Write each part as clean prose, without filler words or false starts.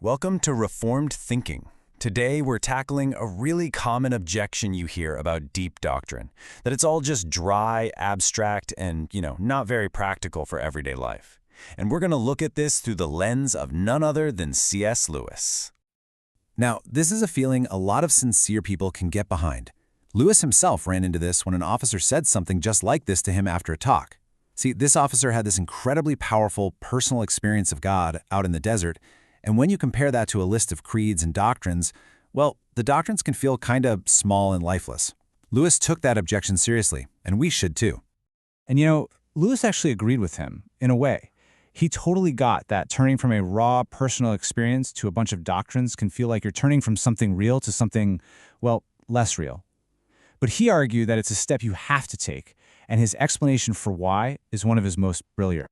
Welcome to Reformed Thinking. Today we're tackling a really common objection you hear about deep doctrine, that it's all just dry, abstract, and, not very practical for everyday life. And we're going to look at this through the lens of none other than C.S. Lewis. Now, this is a feeling a lot of sincere people can get behind. Lewis himself ran into this when an officer said something just like this to him after a talk. See, this officer had this incredibly powerful personal experience of God out in the desert, and when you compare that to a list of creeds and doctrines, well, the doctrines can feel kind of small and lifeless. Lewis took that objection seriously, and we should too. And Lewis actually agreed with him, in a way. He totally got that turning from a raw personal experience to a bunch of doctrines can feel like you're turning from something real to something, well, less real. But he argued that it's a step you have to take, and his explanation for why is one of his most brilliant.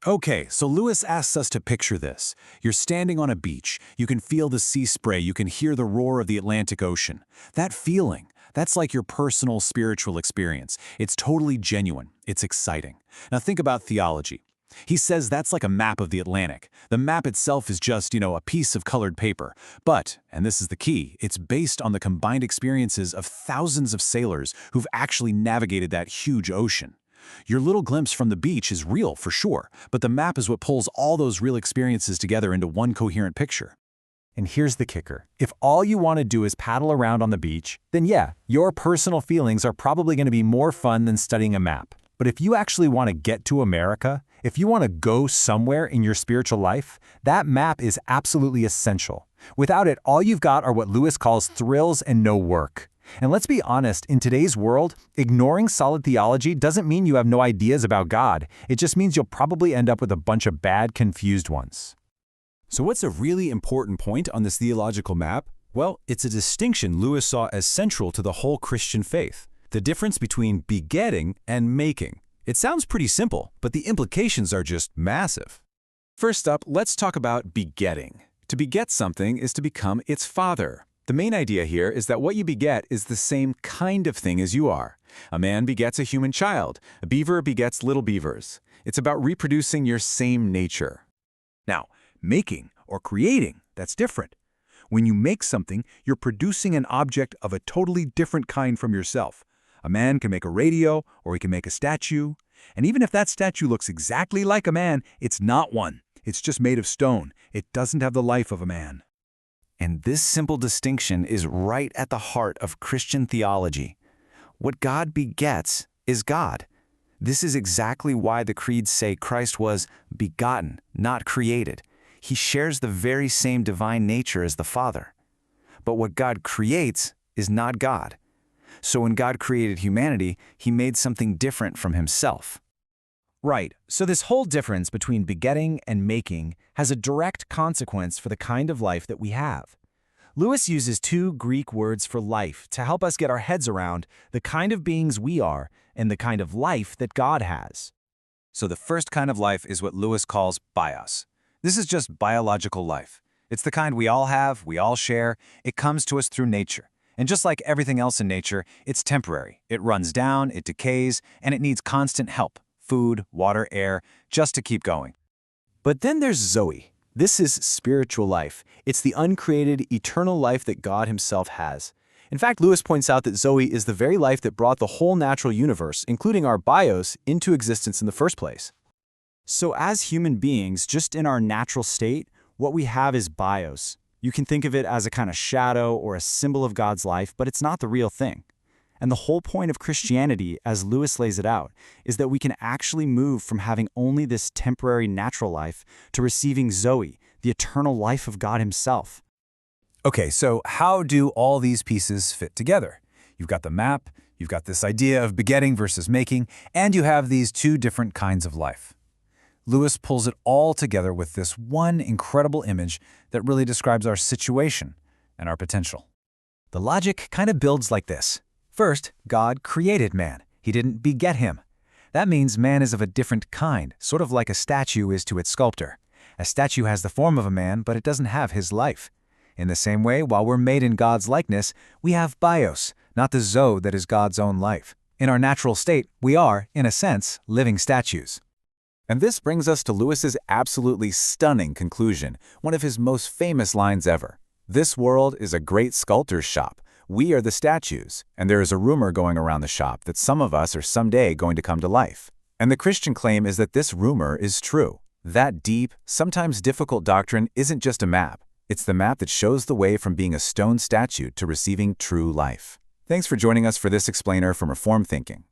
Okay, so Lewis asks us to picture this. You're standing on a beach. You can feel the sea spray. You can hear the roar of the Atlantic Ocean. That feeling, that's like your personal spiritual experience. It's totally genuine. It's exciting. Now think about theology. He says that's like a map of the Atlantic. The map itself is just, a piece of colored paper. But, and this is the key, it's based on the combined experiences of thousands of sailors who've actually navigated that huge ocean. Your little glimpse from the beach is real, for sure, but the map is what pulls all those real experiences together into one coherent picture. And here's the kicker. If all you want to do is paddle around on the beach, then yeah, your personal feelings are probably going to be more fun than studying a map. But if you actually want to get to America, if you want to go somewhere in your spiritual life, that map is absolutely essential. Without it, all you've got are what Lewis calls thrills and no work. And let's be honest, in today's world, ignoring solid theology doesn't mean you have no ideas about God. It just means you'll probably end up with a bunch of bad, confused ones. So what's a really important point on this theological map? Well, it's a distinction Lewis saw as central to the whole Christian faith. The difference between begetting and making. It sounds pretty simple, but the implications are just massive. First up, let's talk about begetting. To beget something is to become its father. The main idea here is that what you beget is the same kind of thing as you are. A man begets a human child. A beaver begets little beavers. It's about reproducing your same nature. Now, making or creating, that's different. When you make something, you're producing an object of a totally different kind from yourself. A man can make a radio, or he can make a statue. And even if that statue looks exactly like a man, it's not one. It's just made of stone. It doesn't have the life of a man. And this simple distinction is right at the heart of Christian theology. What God begets is God. This is exactly why the creeds say Christ was begotten, not created. He shares the very same divine nature as the Father. But what God creates is not God. So when God created humanity, he made something different from himself. Right, so this whole difference between begetting and making has a direct consequence for the kind of life that we have. Lewis uses two Greek words for life to help us get our heads around the kind of beings we are and the kind of life that God has. So the first kind of life is what Lewis calls bios. This is just biological life. It's the kind we all have, we all share. It comes to us through nature. And just like everything else in nature, it's temporary. It runs down, it decays, and it needs constant help. Food, water, air, just to keep going. But then there's Zoe. This is spiritual life. It's the uncreated, eternal life that God himself has. In fact, Lewis points out that Zoe is the very life that brought the whole natural universe, including our bios, into existence in the first place. So as human beings, just in our natural state, what we have is bios. You can think of it as a kind of shadow or a symbol of God's life, but it's not the real thing. And the whole point of Christianity, as Lewis lays it out, is that we can actually move from having only this temporary natural life to receiving Zoe, the eternal life of God himself. Okay, so how do all these pieces fit together? You've got the map, you've got this idea of begetting versus making, and you have these two different kinds of life. Lewis pulls it all together with this one incredible image that really describes our situation and our potential. The logic kind of builds like this. First, God created man. He didn't beget him. That means man is of a different kind, sort of like a statue is to its sculptor. A statue has the form of a man, but it doesn't have his life. In the same way, while we're made in God's likeness, we have bios, not the zoe that is God's own life. In our natural state, we are, in a sense, living statues. And this brings us to Lewis's absolutely stunning conclusion, one of his most famous lines ever. This world is a great sculptor's shop. We are the statues, and there is a rumor going around the shop that some of us are someday going to come to life. And the Christian claim is that this rumor is true. That deep, sometimes difficult doctrine isn't just a map. It's the map that shows the way from being a stone statue to receiving true life. Thanks for joining us for this explainer from Reformed Thinking.